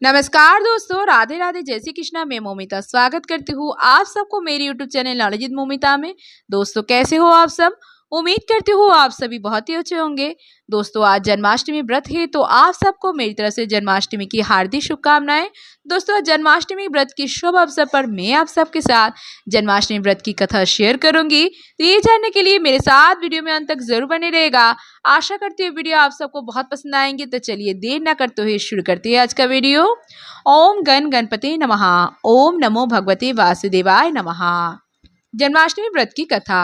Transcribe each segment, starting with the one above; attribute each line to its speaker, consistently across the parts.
Speaker 1: नमस्कार दोस्तों, राधे राधे, जय श्री कृष्णा। मैं मोमिता स्वागत करती हूँ आप सबको मेरे YouTube channel knowledge with Momita में। दोस्तों कैसे हो आप सब? उम्मीद करती हूँ आप सभी बहुत ही अच्छे होंगे। दोस्तों आज जन्माष्टमी व्रत है, तो आप सबको मेरी तरफ से जन्माष्टमी की हार्दिक शुभकामनाएं। दोस्तों आज जन्माष्टमी व्रत के शुभ अवसर पर मैं आप सबके साथ जन्माष्टमी व्रत की कथा शेयर करूंगी। तो ये जानने के लिए मेरे साथ वीडियो में अंत तक जरूर बने रहेगा। आशा करती हूँ वीडियो आप सबको बहुत पसंद आएंगे। तो चलिए देर ना करते हुए शुरू करते हैं आज का वीडियो। ओम गण गणपति नमः। ओम नमो भगवते वासुदेवाय नमः। जन्माष्टमी व्रत की कथा।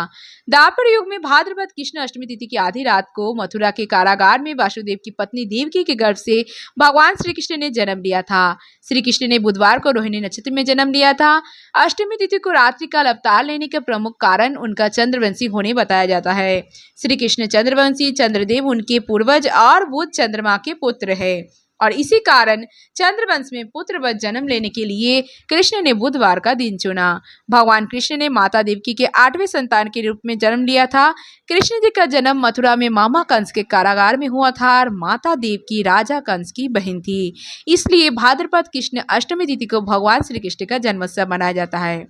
Speaker 1: द्वापर युग में भाद्रपद कृष्ण अष्टमी तिथि की आधी रात को मथुरा के कारागार में वासुदेव की पत्नी देवकी के गर्भ से भगवान श्री कृष्ण ने जन्म लिया था। श्री कृष्ण ने बुधवार को रोहिणी नक्षत्र में जन्म लिया था। अष्टमी तिथि को रात्रि काल अवतार लेने का प्रमुख कारण उनका चंद्रवंशी होने बताया जाता है। श्री कृष्ण चंद्रवंशी, चंद्रदेव उनके पूर्वज और बुध चंद्रमा के पुत्र है और इसी कारण चंद्रवंश में पुत्रवत जन्म लेने के लिए कृष्ण ने बुधवार का दिन चुना। भगवान कृष्ण ने माता देवकी के 8वें संतान के रूप में जन्म लिया था। कृष्ण जी का जन्म मथुरा में मामा कंस के कारागार में हुआ था और माता देवकी राजा कंस की बहन थी। इसलिए भाद्रपद कृष्ण अष्टमी तिथि को भगवान श्री कृष्ण का जन्मोत्सव मनाया जाता है।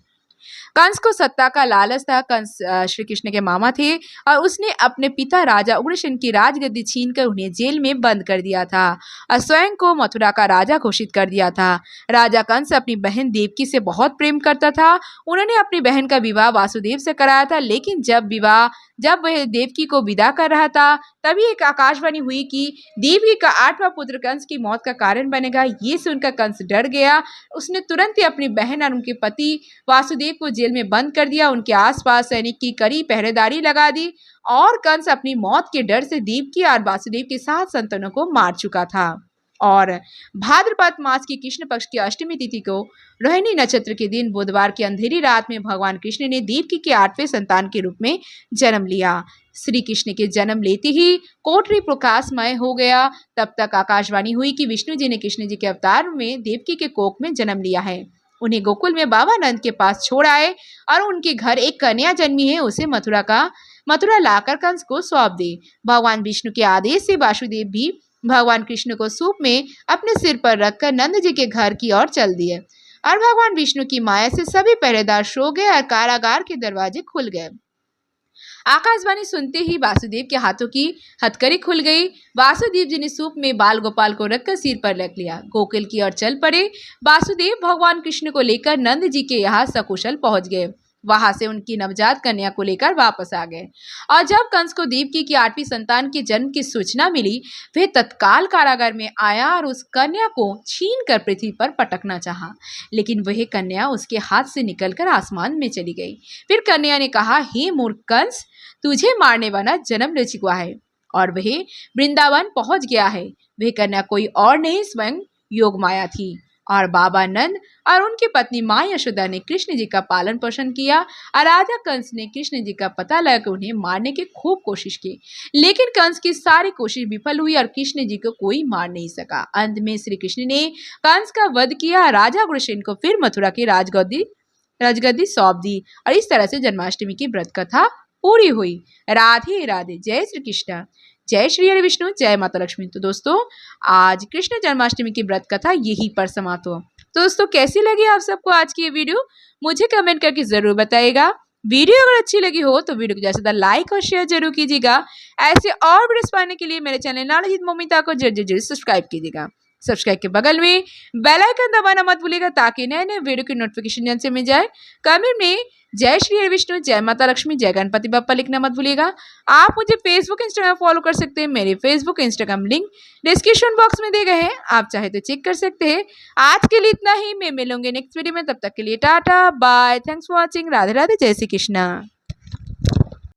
Speaker 1: कंस को सत्ता का लालच था। कंस श्री कृष्ण के मामा थे और उसने अपने पिता राजा उग्रसेन की राजगद्दी छीनकर उन्हें जेल में बंद कर दिया था और स्वयं को मथुरा का राजा घोषित कर दिया था। राजा कंस अपनी बहन देवकी से बहुत प्रेम करता था। उन्होंने अपनी बहन का विवाह वासुदेव से कराया था, लेकिन जब वह देवकी को विदा कर रहा था तभी एक आकाशवाणी हुई कि देवकी का 8वां पुत्र कंस की मौत का कारण बनेगा। ये सुनकर कंस डर गया। उसने तुरंत ही अपनी बहन और उनके पति वासुदेव को जेल में बंद कर दिया। उनके आसपास सैनिक की कड़ी पहरेदारी लगा दी और कंस अपनी मौत के डर से देवकी और वासुदेव के 7 संतानों को मार चुका था। और भाद्रपद मास की कृष्ण पक्ष की अष्टमी तिथि को रोहिणी नक्षत्र के दिन बुधवार की अंधेरी रात में भगवान कृष्ण ने देवकी के 8वें संतान के रूप में जन्म लिया। श्री कृष्ण के जन्म लेते ही कोठरी प्रकाशमय हो गया। तब तक आकाशवाणी हुई कि विष्णु जी ने कृष्ण जी के अवतार में देवकी के कोख में जन्म लिया है। उन्हें गोकुल में बाबा नंद के पास छोड़ आए और उनके घर एक कन्या जन्मी है, उसे मथुरा लाकर कंस को सौंप दे। भगवान विष्णु के आदेश से वासुदेव भी भगवान कृष्ण को सूप में अपने सिर पर रखकर नंद जी के घर की ओर चल दिए और भगवान विष्णु की माया से सभी पहरेदार सो गए और कारागार के दरवाजे खुल गए। आकाशवाणी सुनते ही वासुदेव के हाथों की हथकड़ी खुल गई। वासुदेव जी ने सूप में बाल गोपाल को रखकर सिर पर रख लिया। गोकुल की ओर चल पड़े। वासुदेव भगवान कृष्ण को लेकर नंद जी के यहाँ सकुशल पहुंच गए। वहां से उनकी नवजात कन्या को लेकर वापस आ गए और जब कंस को देवकी की 8वीं संतान के जन्म की सूचना मिली, वह तत्काल कारागार में आया और उस कन्या को छीन कर पृथ्वी पर पटकना चाहा, लेकिन वह कन्या उसके हाथ से निकलकर आसमान में चली गई। फिर कन्या ने कहा, हे मूर्ख कंस, तुझे मारने वाला जन्म ले चुका है और वह वृंदावन पहुंच गया है। वह कन्या कोई और नहीं, स्वयं योगमाया थी और बाबा नंद और उनकी पत्नी मां यशोदा ने कृष्ण जी का पालन पोषण किया और राजा कंस ने कृष्ण जी का पता लगाकर उन्हें मारने की खूब कोशिश की, लेकिन कंस की सारी कोशिश विफल हुई और कृष्ण जी को कोई मार नहीं सका। अंत में श्री कृष्ण ने कंस का वध किया। राजा उग्रसेन को फिर मथुरा की राजगद्दी सौंप दी और इस तरह से जन्माष्टमी की व्रत कथा पूरी हुई। राधे राधे, जय श्री कृष्ण, जय श्री हरि विष्णु, जय माता लक्ष्मी। तो दोस्तों आज कृष्ण जन्माष्टमी की व्रत कथा यहीं पर समाप्त हो। तो दोस्तों कैसी लगी आप सबको आज की ये वीडियो, मुझे कमेंट करके जरूर बताइएगा। वीडियो अगर अच्छी लगी हो तो वीडियो को ज्यादा लाइक और शेयर जरूर कीजिएगा। ऐसे और वीडियोस पाने के लिए मेरे चैनल नॉलेज विद मोमिता को जरूर सब्सक्राइब कीजिएगा। सब्सक्राइब के बगल में बेल आइकन दबाना मत भूलिएगा ताकि नए नए वीडियो की नोटिफिकेशन जल्द से मिल जाए। कमेंट में जय श्री हरि विष्णु, जय माता लक्ष्मी, जय गणपति बप्पा लिखना मत भूलिएगा। आप मुझे फेसबुक इंस्टाग्राम फॉलो कर सकते हैं। मेरे Facebook Instagram link description box में दिए गए हैं, आप चाहे तो चेक कर सकते हैं। आज के लिए इतना ही, मैं मिलूंगी नेक्स्ट वीडियो में। तब तक के लिए tata bye, thanks for watching. Radhe Radhe, जय श्री कृष्णा।